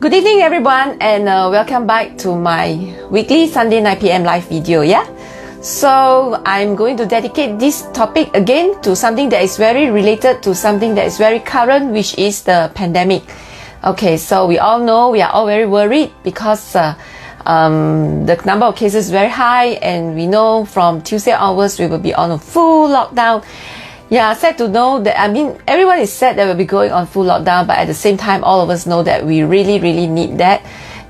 Good evening everyone, and welcome back to my weekly Sunday 9 p.m. live video. So I'm going to dedicate this topic again to something that is very related to something that is very current, which is the pandemic. Okay, so we all know, we are all very worried because the number of cases is very high, and we know from Tuesday onwards we will be on a full lockdown. Yeah, sad to know that, everyone is sad that we'll be going on full lockdown, but at the same time, all of us know that we really need that,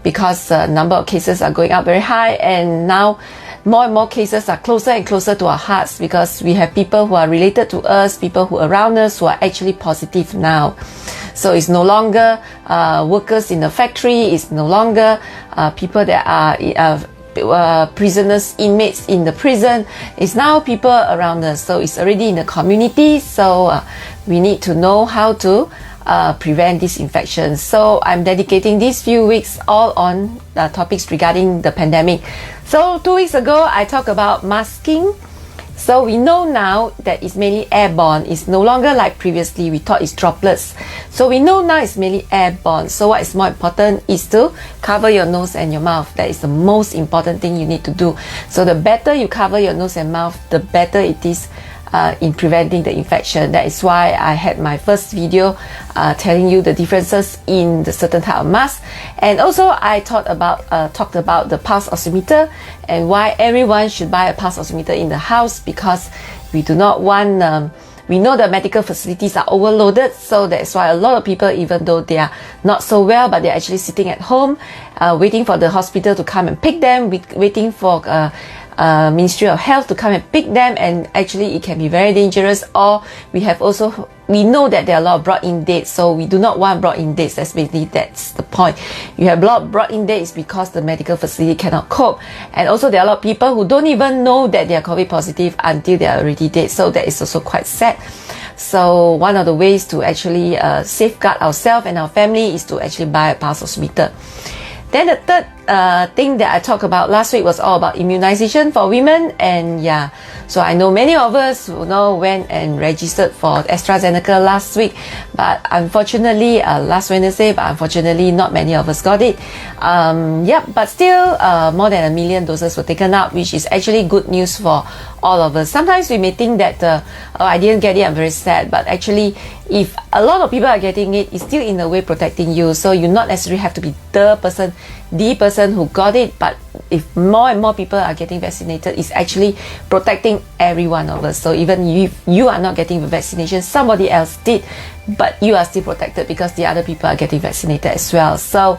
because the number of cases are going up very high, and now more and more cases are closer and closer to our hearts, because we have people who are related to us, people who are around us, who are actually positive now. So it's no longer workers in the factory, it's no longer people that are prisoners, inmates in the prison. It's now people around us, so it's already in the community. So we need to know how to prevent this infection. So I'm dedicating these few weeks all on topics regarding the pandemic. So 2 weeks ago I talked about masking. So we know now that it's mainly airborne. It's no longer like previously we thought it's droplets. So we know now it's mainly airborne. So what is more important is to cover your nose and your mouth. That is the most important thing you need to do. So the better you cover your nose and mouth, the better it is in preventing the infection. That is why I had my first video telling you the differences in the certain type of mask, and also I talked about the pulse oximeter and why everyone should buy a pulse oximeter in the house, because we do not want we know the medical facilities are overloaded. So that's why a lot of people, even though they are not so well, but they're actually sitting at home waiting for the hospital to come and pick them, waiting for Ministry of Health to come and pick them, and actually it can be very dangerous. Or we know that there are a lot of brought-in dates, so we do not want brought-in dates. That's the point. You have a lot of brought-in dates because the medical facility cannot cope, and also there are a lot of people who don't even know that they are COVID positive until they are already dead. So that is also quite sad. So one of the ways to actually safeguard ourselves and our family is to actually buy a pulse oximeter. Then the third thing that I talked about last week was all about immunization for women. And yeah, so I know many of us who went and registered for AstraZeneca last week, but unfortunately last Wednesday, but unfortunately not many of us got it. But still more than 1 million doses were taken out, which is actually good news for all of us. Sometimes we may think that I didn't get it, I'm very sad, but actually if a lot of people are getting it, it's still in a way protecting you. So you not necessarily have to be the person who got it, but if more and more people are getting vaccinated, it's actually protecting every one of us. So even if you are not getting the vaccination, somebody else did, but you are still protected because the other people are getting vaccinated as well. So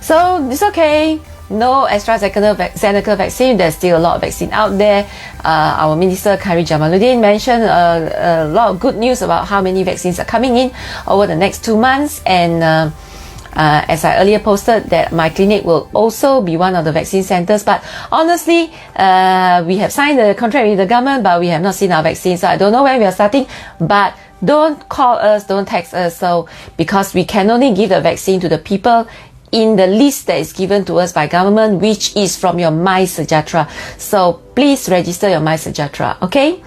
it's okay. No AstraZeneca vaccine, there's still a lot of vaccine out there. Our Minister Khairy Jamaluddin mentioned a lot of good news about how many vaccines are coming in over the next 2 months, and as I earlier posted, that my clinic will also be one of the vaccine centers. But honestly, we have signed the contract with the government, but we have not seen our vaccine, so I don't know when we are starting. But don't call us, don't text us, so because we can only give the vaccine to the people in the list that is given to us by government, which is from your MySejahtera. So please register your MySejahtera, okay?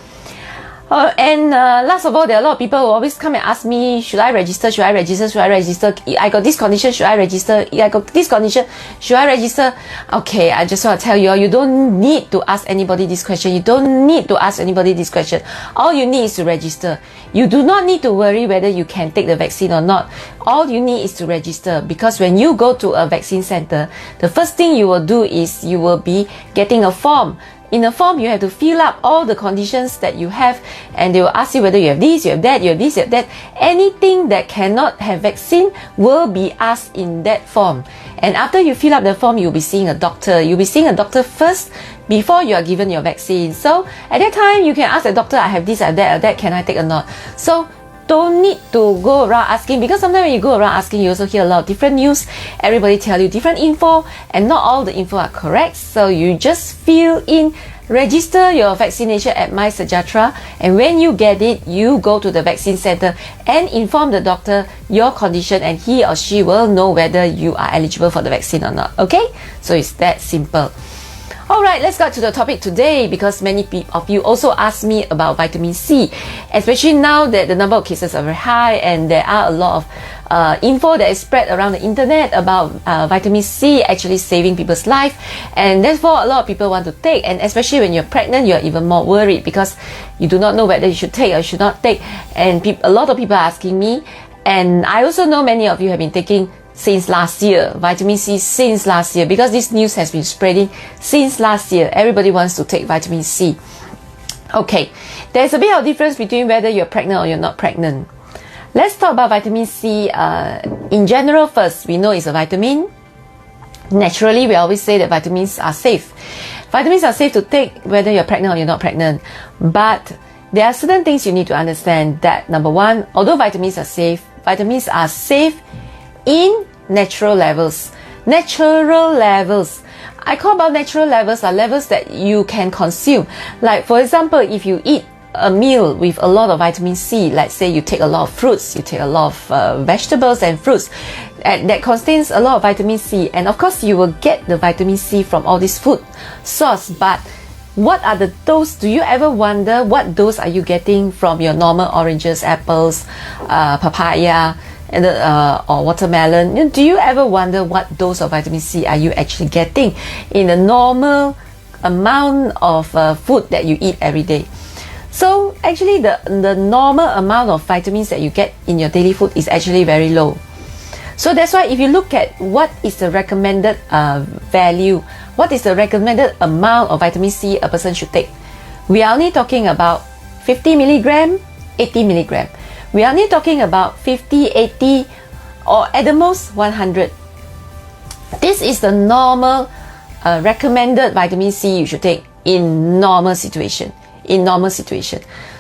And last of all, there are a lot of people who always come and ask me, should I register? I got this condition, should I register? I got this condition, should I register? Okay, I just want to tell you, you don't need to ask anybody this question. All you need is to register. You do not need to worry whether you can take the vaccine or not. All you need is to register, because when you go to a vaccine center, the first thing you will do is you will be getting a form. In a form, you have to fill up all the conditions that you have, and they will ask you whether you have this, you have that, you have this, you have that. Anything that cannot have vaccine will be asked in that form. And after you fill up the form, you'll be seeing a doctor. You'll be seeing a doctor first before you are given your vaccine. So at that time, you can ask the doctor, I have this, I have that, can I take or not? So don't need to go around asking, because sometimes when you go around asking, you also hear a lot of different news. Everybody tell you different info, and not all the info are correct. So you just fill in, register your vaccination at MySejahtera, and when you get it, you go to the vaccine center and inform the doctor your condition, and he or she will know whether you are eligible for the vaccine or not. Okay, so it's that simple. Alright, let's get to the topic today, because many of you also asked me about vitamin C, especially now that the number of cases are very high and there are a lot of info that is spread around the internet about vitamin C actually saving people's life, and therefore a lot of people want to take, and especially when you're pregnant you're even more worried because you do not know whether you should take or should not take, and a lot of people are asking me, and I also know many of you have been taking since last year, vitamin C since last year, because this news has been spreading since last year. Everybody wants to take vitamin C. Okay, there's a bit of difference between whether you're pregnant or you're not pregnant. Let's talk about vitamin C in general first. We know it's a vitamin. Naturally, we always say that vitamins are safe. Vitamins are safe to take whether you're pregnant or you're not pregnant. But there are certain things you need to understand that, number one, although vitamins are safe in natural levels. Natural levels. I call about natural levels are levels that you can consume. Like, for example, if you eat a meal with a lot of vitamin C, let's say you take a lot of fruits, you take a lot of vegetables and fruits that contains a lot of vitamin C, and of course you will get the vitamin C from all this food source. But what are the dose? Do you ever wonder what dose are you getting from your normal oranges, apples, papaya, and or watermelon? Do you ever wonder what dose of vitamin C are you actually getting in the normal amount of food that you eat every day? So actually the normal amount of vitamins that you get in your daily food is actually very low. So that's why if you look at what is the recommended value, what is the recommended amount of vitamin C a person should take, we are only talking about 50 milligram, 80 milligram. We are only talking about 50, 80, or at the most 100. This is the normal recommended vitamin C you should take in normal situation.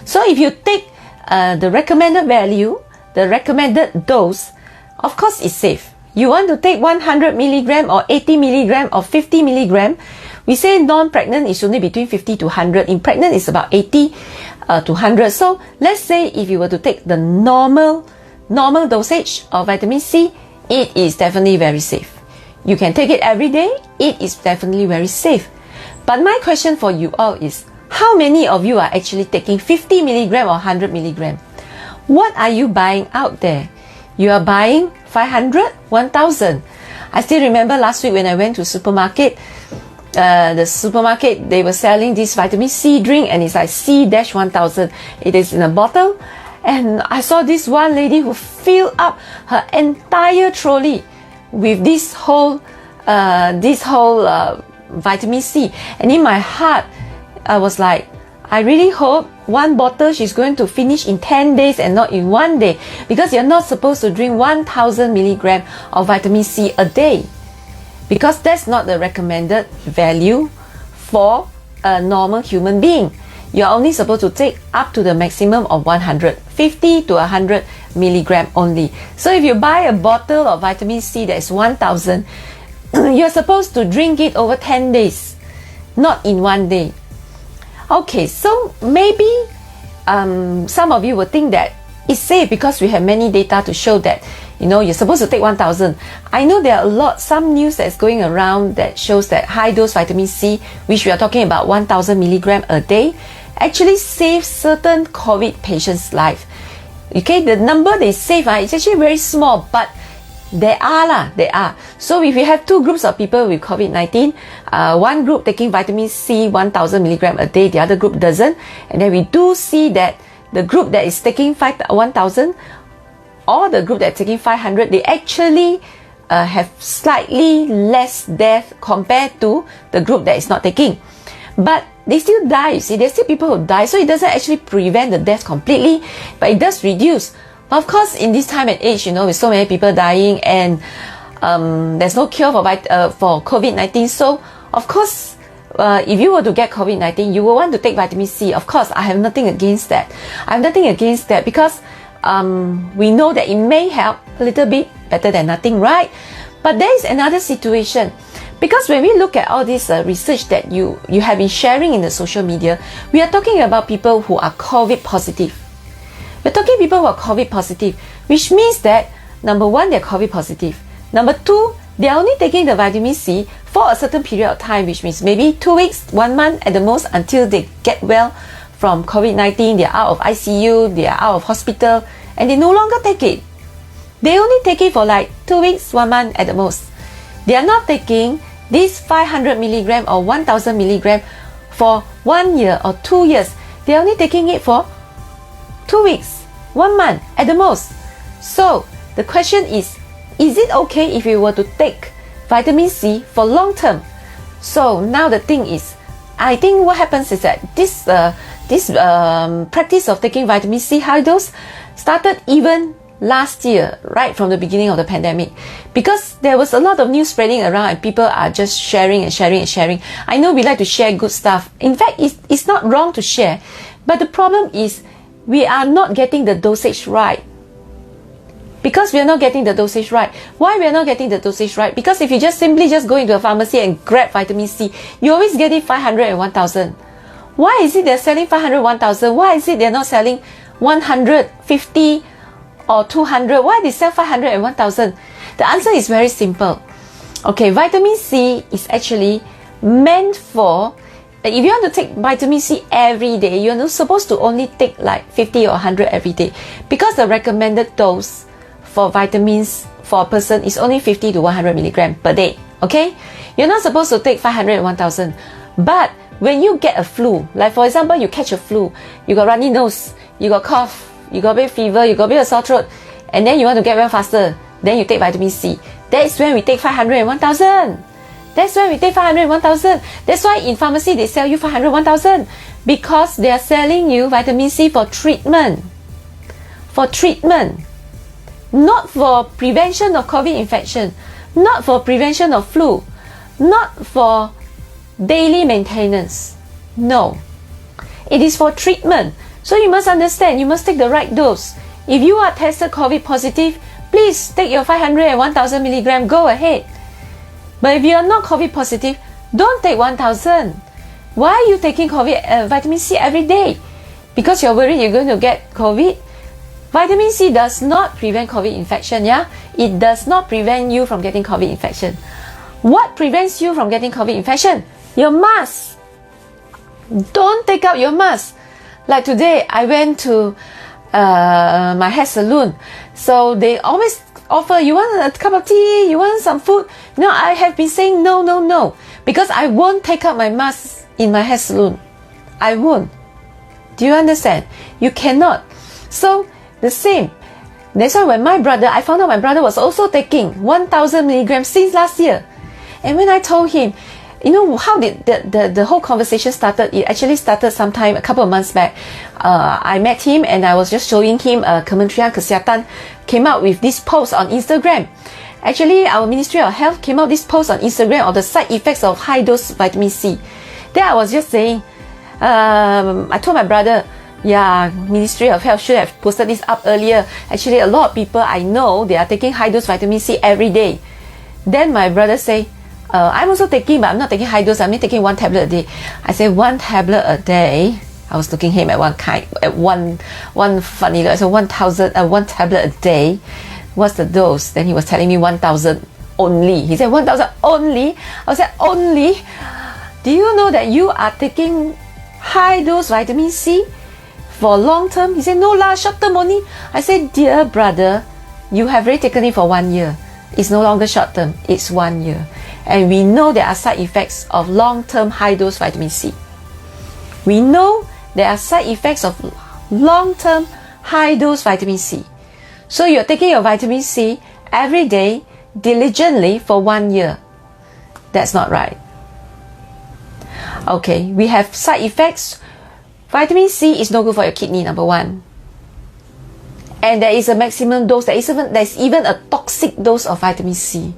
So if you take the recommended value, the recommended dose, of course it's safe. You want to take 100 milligram or 80 milligram or 50 milligram. We say non-pregnant is only between 50 to 100. In pregnant it's about 80 to 100. So let's say if you were to take the normal dosage of vitamin C, it is definitely very safe. You can take it every day. It is definitely very safe. But my question for you all is, how many of you are actually taking 50 milligram or 100 milligram? What are you buying out there? You are buying 500, 1000. I still remember last week when I went to supermarket, the supermarket, they were selling this vitamin C drink, and it's like C-1000. It is in a bottle, and I saw this one lady who filled up her entire trolley with this whole vitamin C. And in my heart, I was like, I really hope one bottle she's going to finish in 10 days and not in one day, because you're not supposed to drink 1000 milligram of vitamin C a day, because that's not the recommended value for a normal human being. You're only supposed to take up to the maximum of 150 to 100 milligram only. So if you buy a bottle of vitamin C that is 1000, you're supposed to drink it over 10 days, not in one day. Okay, so maybe some of you will think that it's safe because we have many data to show that, you're supposed to take 1000. I know there are some news that's going around that shows that high dose vitamin C, which we are talking about 1000 milligram a day, actually saves certain COVID patients' life. Okay, the number they save is actually very small, but there are. So if you have two groups of people with COVID-19, one group taking vitamin C 1000 milligram a day, the other group doesn't, and then we do see that the group that is taking 1000 or the group that's taking 500, they actually have slightly less death compared to the group that is not taking. But they still die, you see, there's still people who die, so it doesn't actually prevent the death completely, but it does reduce. Of course, in this time and age, with so many people dying, and there's no cure for COVID-19. So, of course, if you were to get COVID-19, you will want to take vitamin C. Of course, I have nothing against that. Because we know that it may help a little bit, better than nothing, right? But there is another situation. Because when we look at all this research that you have been sharing in the social media, we are talking about people who are COVID positive. We're talking people who are COVID positive, which means that, number one, they're COVID positive. Number two, they are only taking the vitamin C for a certain period of time, which means maybe 2 weeks, 1 month at the most, until they get well from COVID-19, they are out of ICU, they are out of hospital, and they no longer take it. They only take it for like 2 weeks, 1 month at the most. They are not taking this 500 milligram or 1000 milligram for 1 year or 2 years. They are only taking it for 2 weeks, 1 month at the most. So the question is it okay if you were to take vitamin C for long term? So now the thing is, I think what happens is that this practice of taking vitamin C high dose started even last year, right from the beginning of the pandemic, because there was a lot of news spreading around and people are just sharing and sharing and sharing. I know we like to share good stuff. In fact, it's not wrong to share, but the problem is we are not getting the dosage right. Because we are not getting the dosage right. Why we are not getting the dosage right? Because if you just simply go into a pharmacy and grab vitamin C, you always get it 500 and 1000. Why is it they're selling 500, 1000? Why is it they're not selling 150 or 200? Why they sell 500 and 1000? The answer is very simple. Okay, vitamin C is actually meant for, if you want to take vitamin C every day, you're not supposed to only take like 50 or 100 every day, because the recommended dose for vitamins for a person is only 50 to 100 milligram per day. Okay, you're not supposed to take 500 and 1000. But when you get a flu, like for example, you catch a flu, you got runny nose, you got cough, you got a bit fever, you got a bit of sore throat, and then you want to get well faster, then you take vitamin C. That's when we take 500 and 1000. That's when we take 500 and 1000. That's why in pharmacy they sell you 500, 1000, because they are selling you vitamin C for treatment. For treatment. Not for prevention of COVID infection, not for prevention of flu, not for daily maintenance. No. It is for treatment. So you must understand, you must take the right dose. If you are tested COVID positive, please take your 500 and 1000 milligram, go ahead. But if you are not COVID positive, don't take 1000. Why are you taking vitamin C every day? Because you're worried you're going to get COVID? Vitamin C does not prevent COVID infection, yeah? It does not prevent you from getting COVID infection. What prevents you from getting COVID infection? Your mask. Don't take out your mask. Like today, I went to my hair salon. So they always offer, you want a cup of tea? You want some food? No, I have been saying no, no, no. Because I won't take out my mask in my hair salon. I won't. Do you understand? You cannot. So, the same. That's why when I found out my brother was also taking 1000 milligrams since last year. And when I told him, you know, how did the whole conversation started? It actually started sometime a couple of months back. I met him and I was just showing him Kementerian Kesihatan came out with this post on Instagram. Actually, our Ministry of Health came out this post on Instagram of the side effects of high dose vitamin C. Then I was just saying, I told my brother, yeah, Ministry of Health should have posted this up earlier. Actually, a lot of people I know, they are taking high dose vitamin C every day. Then my brother say, I'm also taking, but I'm not taking high dose. I'm only taking 1 tablet a day. I said 1 tablet a day. I was looking at him at one funny look. I said 1 tablet a day. What's the dose? Then he was telling me 1000 only. He said 1000 only. I said only. Do you know that you are taking high dose vitamin C for long term? He said no lah, short term only. I said, dear brother, you have already taken it for 1 year. It's no longer short term, it's 1 year. And we know there are side effects of long-term high-dose vitamin C. We know there are side effects of long-term high-dose vitamin C. So you're taking your vitamin C every day diligently for 1 year. That's not right. Okay, we have side effects. Vitamin C is no good for your kidney, number 1. And there is a maximum dose. There's even a toxic dose of vitamin C.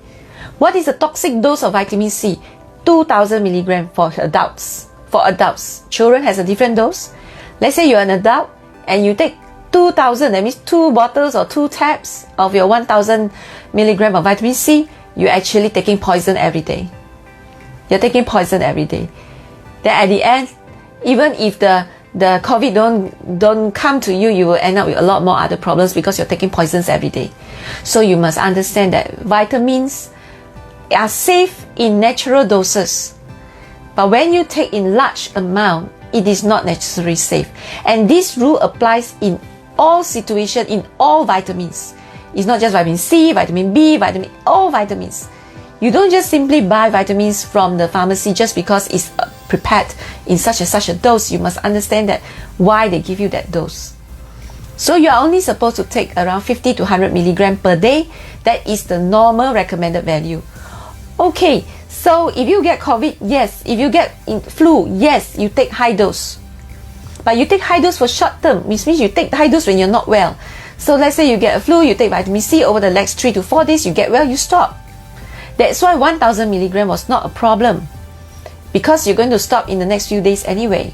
What is the toxic dose of vitamin C? 2000 milligram for adults. For adults. Children has a different dose. Let's say you're an adult and you take 2000, that means 2 bottles or 2 tabs of your 1000 milligram of vitamin C, you're actually taking poison every day. You're taking poison every day. Then at the end, even if the COVID don't come to you, you will end up with a lot more other problems because you're taking poisons every day. So you must understand that vitamins are safe in natural doses. But when you take in large amount, it is not necessarily safe. And this rule applies in all situations, in all vitamins. It's not just vitamin C, vitamin B, all vitamins. You don't just simply buy vitamins from the pharmacy just because it's prepared in such a dose. You must understand that why they give you that dose. So you are only supposed to take around 50 to 100 milligram per day. That is the normal recommended value. Okay, so if you get COVID, yes. If you get flu, yes, you take high dose. But you take high dose for short term, which means you take high dose when you're not well. So let's say you get a flu, you take vitamin C over the next 3 to 4 days, you get well, you stop. That's why 1000 milligram was not a problem, because you're going to stop in the next few days anyway.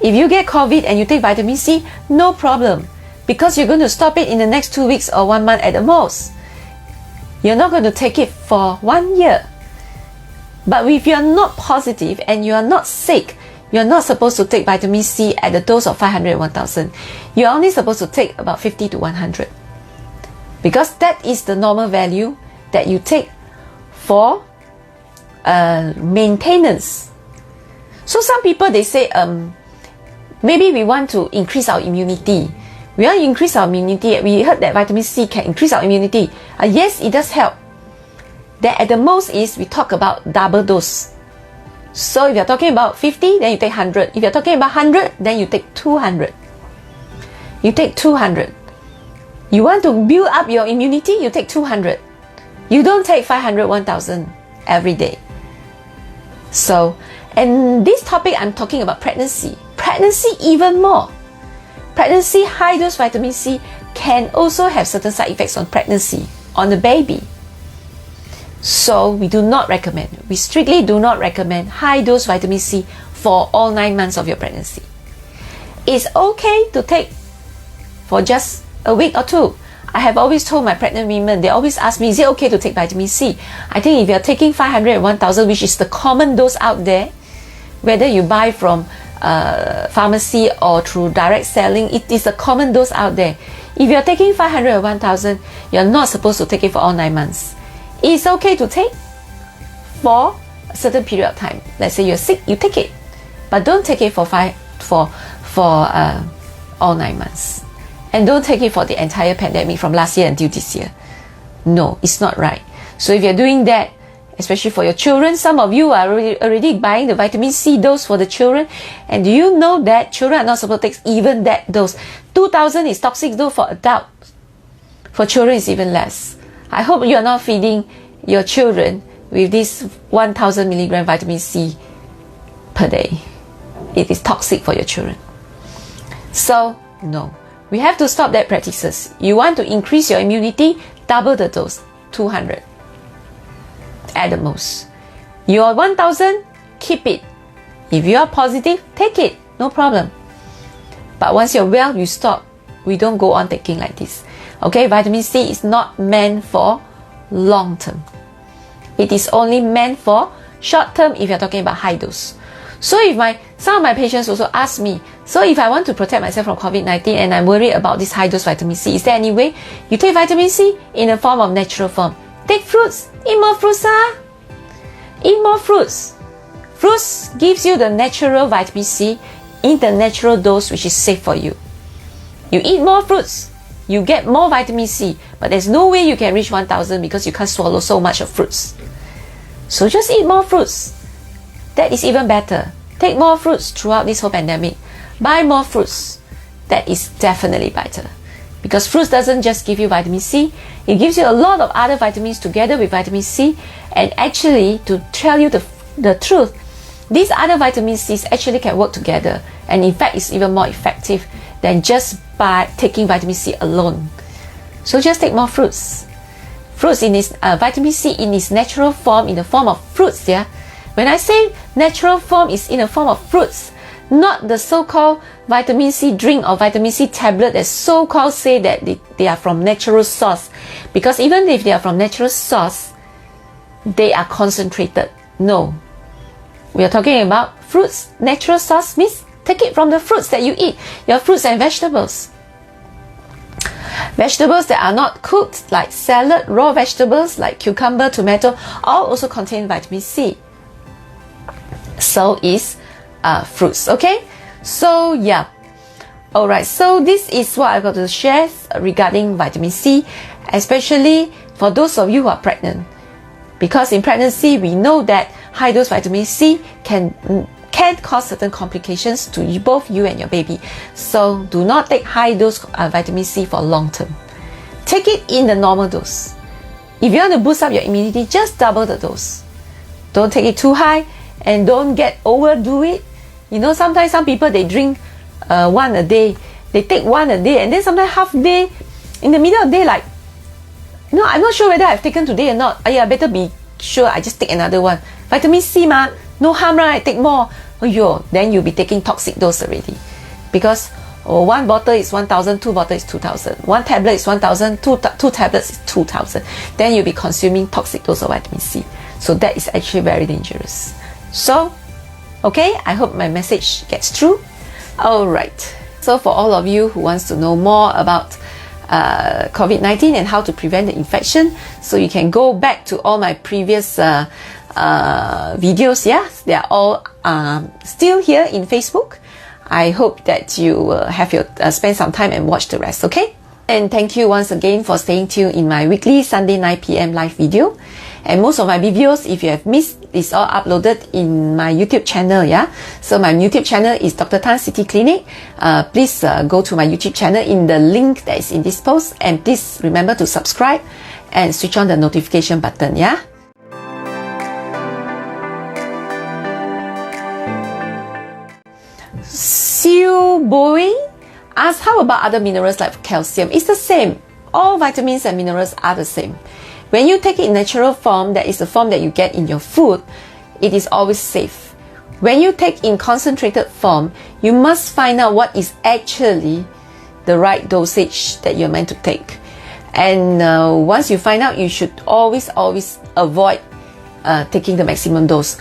If you get COVID and you take vitamin C, no problem, because you're going to stop it in the next 2 weeks or 1 month at the most. You're not going to take it for 1 year. But if you're not positive and you are not sick, you're not supposed to take vitamin C at a dose of 500 and 1000. You're only supposed to take about 50 to 100. Because that is the normal value that you take for maintenance. So some people, they say, maybe we want to increase our immunity. We want to increase our immunity. We heard that vitamin C can increase our immunity. Yes, it does help. Then at the most is we talk about double dose. So if you're talking about 50, then you take 100. If you're talking about 100, then you take 200. You take 200. You want to build up your immunity, you take 200. You don't take 500, 1000 every day. So, and this topic I'm talking about pregnancy. Pregnancy even more. Pregnancy, high dose vitamin C can also have certain side effects on pregnancy, on the baby. So we do not recommend, we strictly do not recommend high dose vitamin C for all 9 months of your pregnancy. It's okay to take for just a week or 2. I have always told my pregnant women, they always ask me, is it okay to take vitamin C? I think if you're taking 500 and 1000, which is the common dose out there, whether you buy from pharmacy or through direct selling, it is a common dose out there. If you're taking 500 or 1000, you're not supposed to take it for all 9 months. It's okay to take for a certain period of time. Let's say you're sick, you take it, but don't take it for all 9 months, and don't take it for the entire pandemic from last year until this year. No, it's not right. So if you're doing that, especially for your children, some of you are already buying the vitamin C dose for the children, and do you know that children are not supposed to take even that dose? 2000 is toxic dose for adults. For children, it's even less. I hope you are not feeding your children with this 1000 milligram vitamin C per day. It is toxic for your children. So, no. We have to stop that practices. You want to increase your immunity, double the dose, 200 at the most. Your 1000, keep it. If you are positive, take it, no problem. But once you're well, you stop. We don't go on taking like this. Okay, vitamin C is not meant for long term. It is only meant for short term if you're talking about high dose. So if some of my patients also ask me, so if I want to protect myself from COVID-19 and I'm worried about this high dose vitamin C, is there any way? You take vitamin C in a form of natural form. Take fruits. Eat more fruits. Eat more fruits. Fruits gives you the natural vitamin C in the natural dose, which is safe for you. You eat more fruits, you get more vitamin C, but there's no way you can reach 1000 because you can't swallow so much of fruits. So just eat more fruits. That is even better. Take more fruits throughout this whole pandemic. Buy more fruits. That is definitely better. Because fruits doesn't just give you vitamin C, it gives you a lot of other vitamins together with vitamin C. And actually, to tell you the truth, these other vitamin C's actually can work together. And in fact, it's even more effective than just by taking vitamin C alone. So just take more fruits. Fruits in its vitamin C in its natural form, in the form of fruits. Yeah, when I say natural form, is in the form of fruits, not the so-called vitamin C drink or vitamin C tablet that so-called say that they are from natural source. Because even if they are from natural source, they are concentrated. No, we are talking about fruits. Natural source means take it from the fruits that you eat, your fruits and vegetables. Vegetables that are not cooked, like salad, raw vegetables like cucumber, tomato, all also contain vitamin C. So is fruits. Okay, so yeah. Alright, so this is what I've got to share regarding vitamin C, especially for those of you who are pregnant. Because in pregnancy, we know that high dose vitamin C can cause certain complications to both you and your baby. So do not take high dose vitamin C for long term. Take it in the normal dose. If you want to boost up your immunity, just double the dose. Don't take it too high and don't overdo it. You know, sometimes some people, they drink one a day. They take one a day, and then sometimes half day, in the middle of the day, like, no, I'm not sure whether I've taken today or not. I better be sure I just take another one. Vitamin C no harm, right? Take more. Then you'll be taking toxic dose already. Because one bottle is 1,000, two bottles is 2,000. One tablet is 1,000, two tablets is 2,000. Then you'll be consuming toxic dose of vitamin C. So that is actually very dangerous. So, okay, I hope my message gets through. Alright, so for all of you who wants to know more about COVID-19 and how to prevent the infection, so you can go back to all my previous videos. Yeah, they are all still here in Facebook. I hope that you will have spend some time and watch the rest. Okay, and thank you once again for staying tuned in my weekly Sunday 9 p.m. live video. And most of my videos, if you have missed, is all uploaded in my YouTube channel. Yeah, so my YouTube channel is Dr. Tan City Clinic. Please go to my YouTube channel in the link that is in this post, and please remember to subscribe and switch on the notification button. Yeah. Siu Boy asks, how about other minerals like calcium? It's the same. All vitamins and minerals are the same. When you take it in natural form, that is the form that you get in your food, it is always safe. When you take in concentrated form, you must find out what is actually the right dosage that you're meant to take. And once you find out, you should always avoid taking the maximum dose.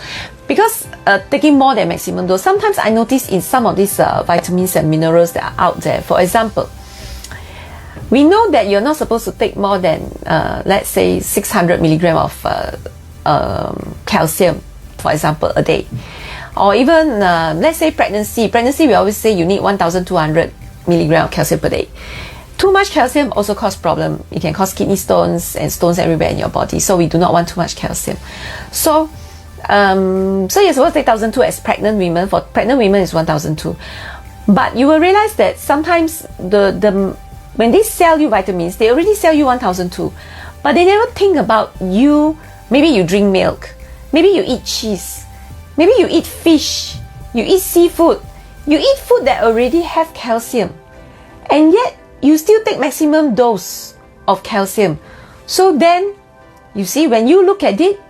Because taking more than maximum dose, sometimes I notice in some of these vitamins and minerals that are out there, for example, we know that you're not supposed to take more than, let's say, 600 milligram of calcium, for example, a day. Or even, let's say, pregnancy. Pregnancy, we always say you need 1,200 milligram of calcium per day. Too much calcium also causes problem. It can cause kidney stones and stones everywhere in your body. So we do not want too much calcium. So you're supposed to take 1,200 as pregnant women. For pregnant women, it's 1,200. But you will realize that sometimes when they sell you vitamins, they already sell you 1,200, but they never think about you. Maybe you drink milk, maybe you eat cheese, maybe you eat fish, you eat seafood, you eat food that already have calcium, and yet you still take maximum dose of calcium. So then, you see, when you look at it,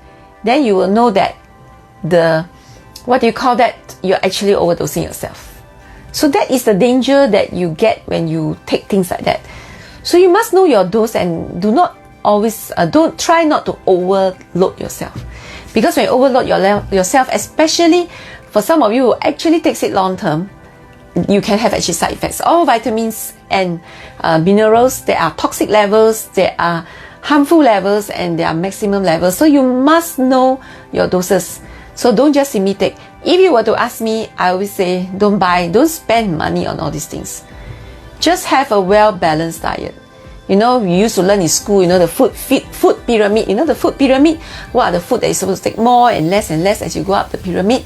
then you will know that you're actually overdosing yourself. So that is the danger that you get when you take things like that. So you must know your dose and don't try not to overload yourself. Because when you overload yourself, especially for some of you who actually takes it long term, you can have actually side effects. All vitamins and minerals, there are toxic levels, there are harmful levels, and there are maximum levels. So you must know your doses. So don't just imitate. If you were to ask me, I always say, don't spend money on all these things. Just have a well-balanced diet. You know, we used to learn in school, you know, the food pyramid. You know, the food pyramid, what are the food that you're supposed to take more and less as you go up the pyramid.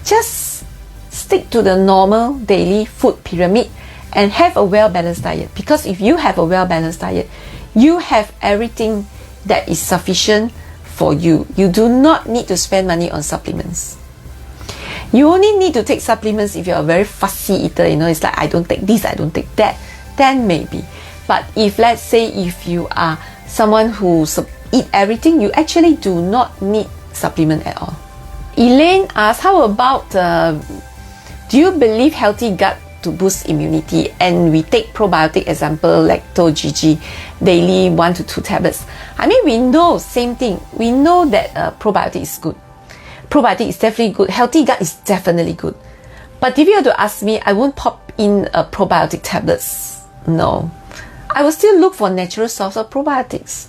Just stick to the normal daily food pyramid and have a well-balanced diet. Because if you have a well-balanced diet, you have everything that is sufficient for you. You do not need to spend money on supplements. You only need to take supplements if you're a very fussy eater. You know, it's like, I don't take this, I don't take that. Then maybe. But if, let's say, if you are someone who eat everything, you actually do not need supplement at all. Elaine asks, how about, do you believe healthy gut to boost immunity? And we take probiotic example, lacto-GG, daily 1 to 2 tablets. I mean, we know, same thing. We know that probiotic is good. Probiotic is definitely good. Healthy gut is definitely good. But if you were to ask me, I won't pop in probiotic tablets. No. I will still look for natural source of probiotics.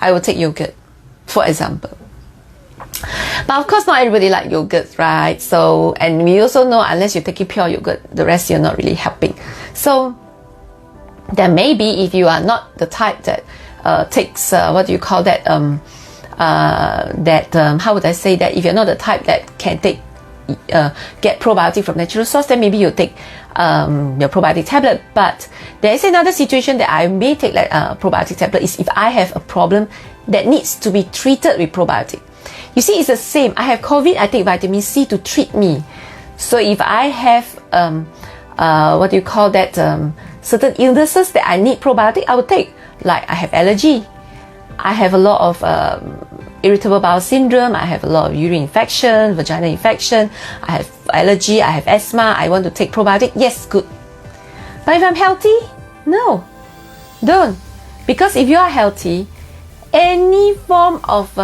I will take yogurt, for example. But of course, not everybody like yogurt, right? So, and we also know unless you're taking pure yogurt, the rest you're not really helping. So, then maybe if you are not the type that takes, what do you call that? How would I say that? If you're not the type that can take, get probiotic from natural source, then maybe you take your probiotic tablet. But there is another situation that I may take like a probiotic tablet is if I have a problem that needs to be treated with probiotic. You see, it's the same. I have COVID, I take vitamin C to treat me. So if I have what do you call that? Certain illnesses that I need probiotic, I would take. Like I have allergy, I have a lot of irritable bowel syndrome, I have a lot of urine infection, vaginal infection, I have allergy, I have asthma, I want to take probiotic. Yes, good. But if I'm healthy, no, don't. Because if you are healthy, any form of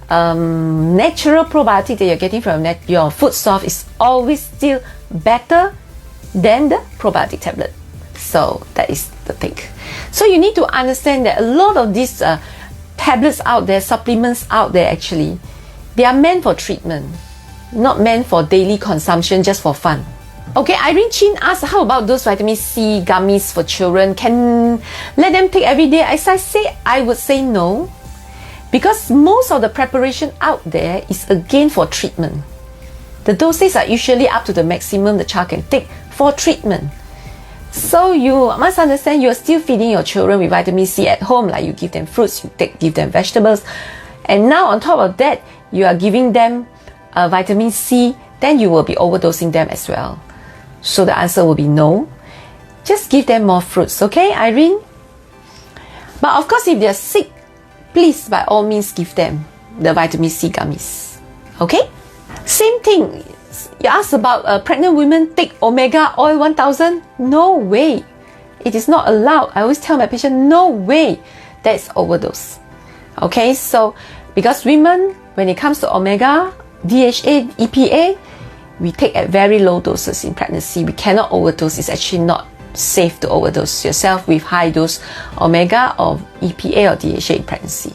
natural probiotic that you're getting from your food source is always still better than the probiotic tablet. So that is the thing. So you need to understand that a lot of these tablets out there, supplements out there actually, they are meant for treatment, not meant for daily consumption just for fun. Okay, Irene Chin asked, how about those vitamin C gummies for children? Can let them take every day? As I say, I would say no. Because most of the preparation out there is again for treatment. The doses are usually up to the maximum the child can take for treatment. So you must understand you're still feeding your children with vitamin C at home, like you give them fruits, you give them vegetables. And now on top of that, you are giving them vitamin C, then you will be overdosing them as well. So the answer will be no. Just give them more fruits, okay, Irene? But of course, if they're sick, please by all means give them the vitamin C gummies, okay? Same thing. You asked about pregnant women take omega oil 1000. No way. It is not allowed. I always tell my patient, no way. That's overdose. Okay, so because women, when it comes to omega, DHA, EPA, we take at very low doses in pregnancy. We cannot overdose. It's actually not safe to overdose yourself with high dose omega or EPA or DHA in pregnancy.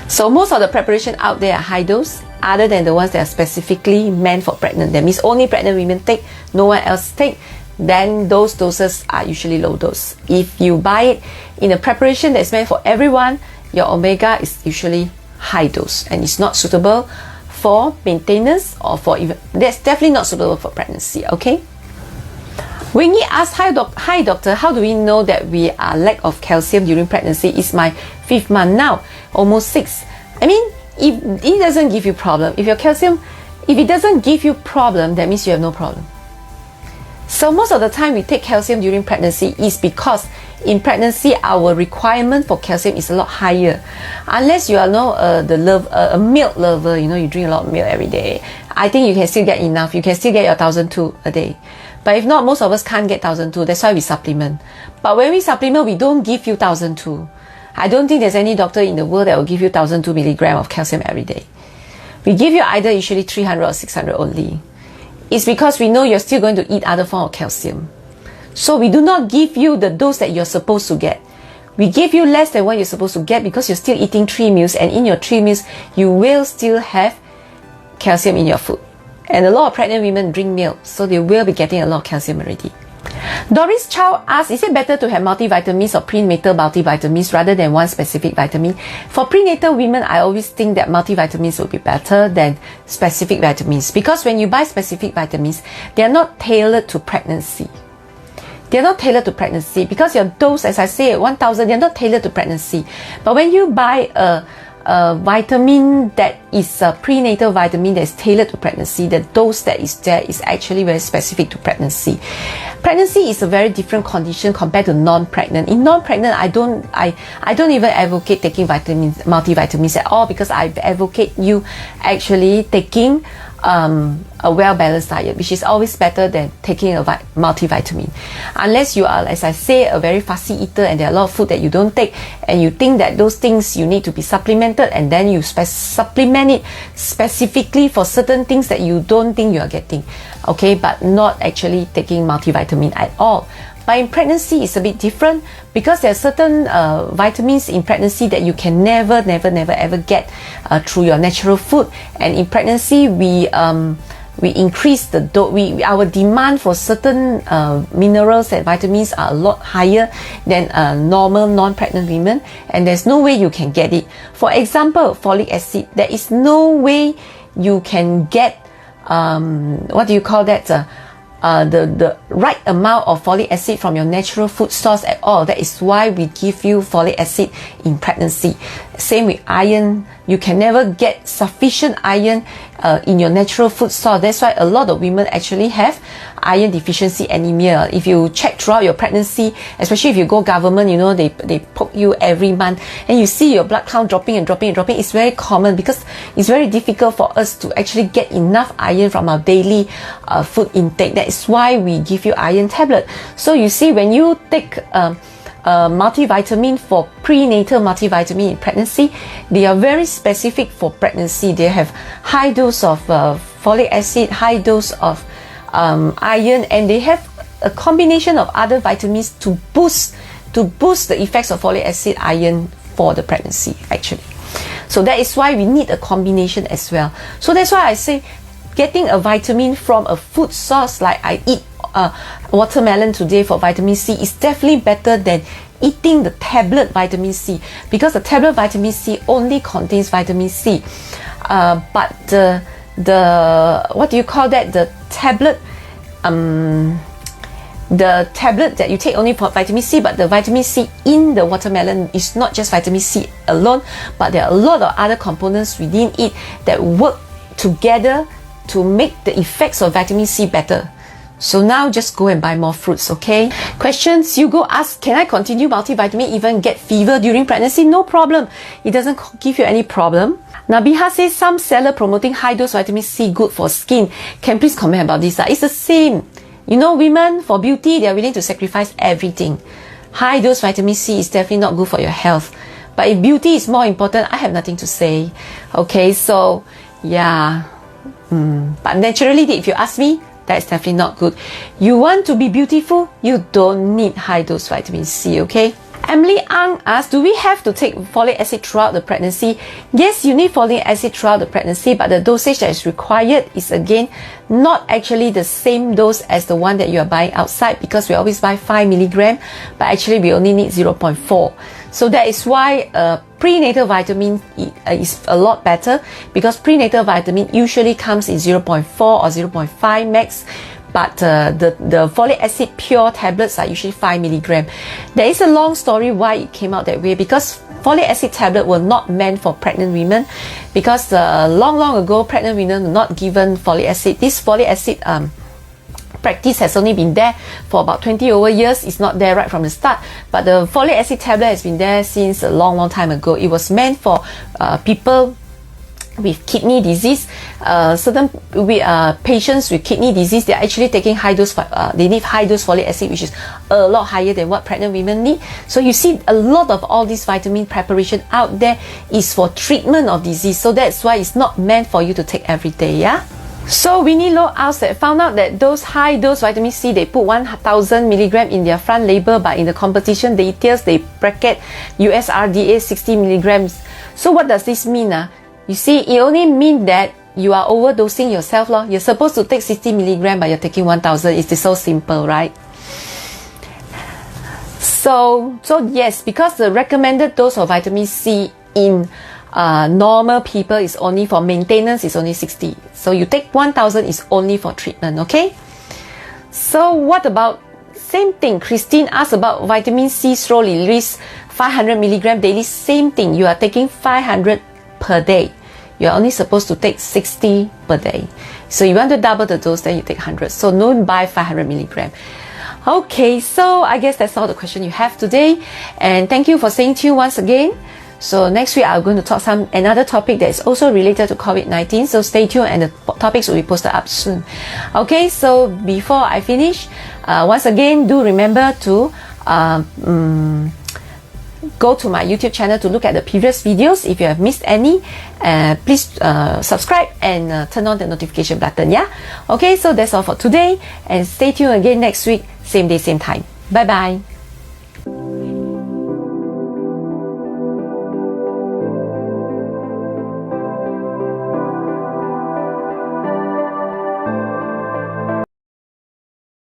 So most of the preparation out there are high dose, other than the ones that are specifically meant for pregnant. That means only pregnant women take, no one else take. Then those doses are usually low dose. If you buy it in a preparation that's meant for everyone, your omega is usually high dose and it's not suitable for maintenance or for even, that's definitely not suitable for pregnancy, okay? Wingy asked, hi doctor, how do we know that we are lack of calcium during pregnancy? It's my 5th month now, almost 6. I mean, if it doesn't give you problem, if your calcium, if it doesn't give you problem, that means you have no problem. So most of the time we take calcium during pregnancy is because in pregnancy our requirement for calcium is a lot higher. Unless you are a milk lover, you know, you drink a lot of milk every day, I think you can still get enough. You can still get your 1002 a day. But if not, most of us can't get 1002. That's why we supplement. But when we supplement, we don't give you 1002. I don't think there's any doctor in the world that will give you 1002 milligram of calcium every day. We give you either usually 300 or 600 only. It's because we know you're still going to eat other form of calcium. So we do not give you the dose that you're supposed to get. We give you less than what you're supposed to get because you're still eating 3 meals, and in your 3 meals, you will still have calcium in your food. And a lot of pregnant women drink milk, so they will be getting a lot of calcium already. Doris Chow asks, is it better to have multivitamins or prenatal multivitamins rather than one specific vitamin? For prenatal women, I always think that multivitamins will be better than specific vitamins, because when you buy specific vitamins, they are not tailored to pregnancy. They are not tailored to pregnancy because your dose, as I say, 1000, they are not tailored to pregnancy. But when you buy a vitamin that is a prenatal vitamin that is tailored to pregnancy, the dose that is there is actually very specific to pregnancy. Pregnancy is a very different condition compared to non-pregnant. In non-pregnant, I don't even advocate taking multivitamins at all, because I advocate you actually taking a well-balanced diet, which is always better than taking a multivitamin. Unless you are, as I say, a very fussy eater and there are a lot of food that you don't take, and you think that those things you need to be supplemented, and then you supplement it specifically for certain things that you don't think you are getting, okay, but not actually taking multivitamin at all. But in pregnancy, it's a bit different because there are certain vitamins in pregnancy that you can never ever get through your natural food. And in pregnancy, we increase our demand for certain minerals and vitamins are a lot higher than normal non-pregnant women, and there's no way you can get it. For example, folic acid, there is no way you can get the right amount of folic acid from your natural food source at all. That is why we give you folic acid in pregnancy. Same with iron. You can never get sufficient iron in your natural food source. That's why a lot of women actually have iron deficiency anemia. If you check throughout your pregnancy, especially if you go government, you know, they poke you every month and you see your blood count dropping. It's very common because it's very difficult for us to actually get enough iron from our daily food intake. That is why we give you iron tablet. So you see, when you take multivitamin for prenatal multivitamin in pregnancy, they are very specific for pregnancy. They have high dose of folic acid, high dose of iron, and they have a combination of other vitamins to boost the effects of folic acid, iron for the pregnancy actually. So that is why we need a combination as well. So that's why I say getting a vitamin from a food source, like I eat watermelon today for vitamin C, is definitely better than eating the tablet vitamin C, because the tablet vitamin C only contains vitamin C, but the tablet that you take only for vitamin C, but the vitamin C in the watermelon is not just vitamin C alone, but there are a lot of other components within it that work together to make the effects of vitamin C better. So now just go and buy more fruits, okay? Questions? Hugo asks, can I continue multivitamin even get fever during pregnancy? No problem. It doesn't give you any problem. Nabiha says, some seller promoting high dose vitamin C good for skin. Can please comment about this? It's the same. You know, women, for beauty, they are willing to sacrifice everything. High dose vitamin C is definitely not good for your health. But if beauty is more important, I have nothing to say. Okay, so yeah. But naturally, if you ask me, that's definitely not good. You want to be beautiful, you don't need high dose vitamin C, okay? Emily Ang asks, do we have to take folic acid throughout the pregnancy? Yes, you need folic acid throughout the pregnancy, but the dosage that is required is again not actually the same dose as the one that you are buying outside, because we always buy 5 milligram, but actually we only need 0.4. So that is why prenatal vitamin is a lot better, because prenatal vitamin usually comes in 0.4 or 0.5 max. But the folic acid pure tablets are usually 5 milligram. There is a long story why it came out that way, because folic acid tablet were not meant for pregnant women, because long ago pregnant women were not given folic acid. This folic acid practice has only been there for about 20 over years. It's not there right from the start, but the folic acid tablet has been there since a long time ago. It was meant for people with kidney disease. Certain patients with kidney disease, they're actually taking high dose, they need high dose folic acid, which is a lot higher than what pregnant women need. So you see, a lot of all this vitamin preparation out there is for treatment of disease. So that's why it's not meant for you to take every day, yeah? So Winnie Low Outset found out that those high dose vitamin C, they put 1000 milligram in their front label, but in the competition details, they bracket USRDA 60 milligrams. So what does this mean? You see, it only means that you are overdosing yourself. You're supposed to take 60 milligram, but you're taking 1000. It's so simple, right? So yes, because the recommended dose of vitamin C in normal people is only for maintenance, is only 60. So you take 1000 is only for treatment, okay? So what about, same thing, Christine asked about vitamin C slow release 500 milligram daily. Same thing, you are taking 500 per day. You're only supposed to take 60 per day. So you want to double the dose, then you take 100. So don't buy 500 milligram. Okay, so I guess that's all the question you have today. And thank you for staying tuned once again. So next week I'm going to talk another topic that is also related to COVID-19. So stay tuned, and the topics will be posted up soon. Okay, so before I finish, once again, do remember to go to my YouTube channel to look at the previous videos. If you have missed any, please subscribe and turn on the notification button, yeah? Okay, so that's all for today, and stay tuned again next week, same day, same time. Bye bye.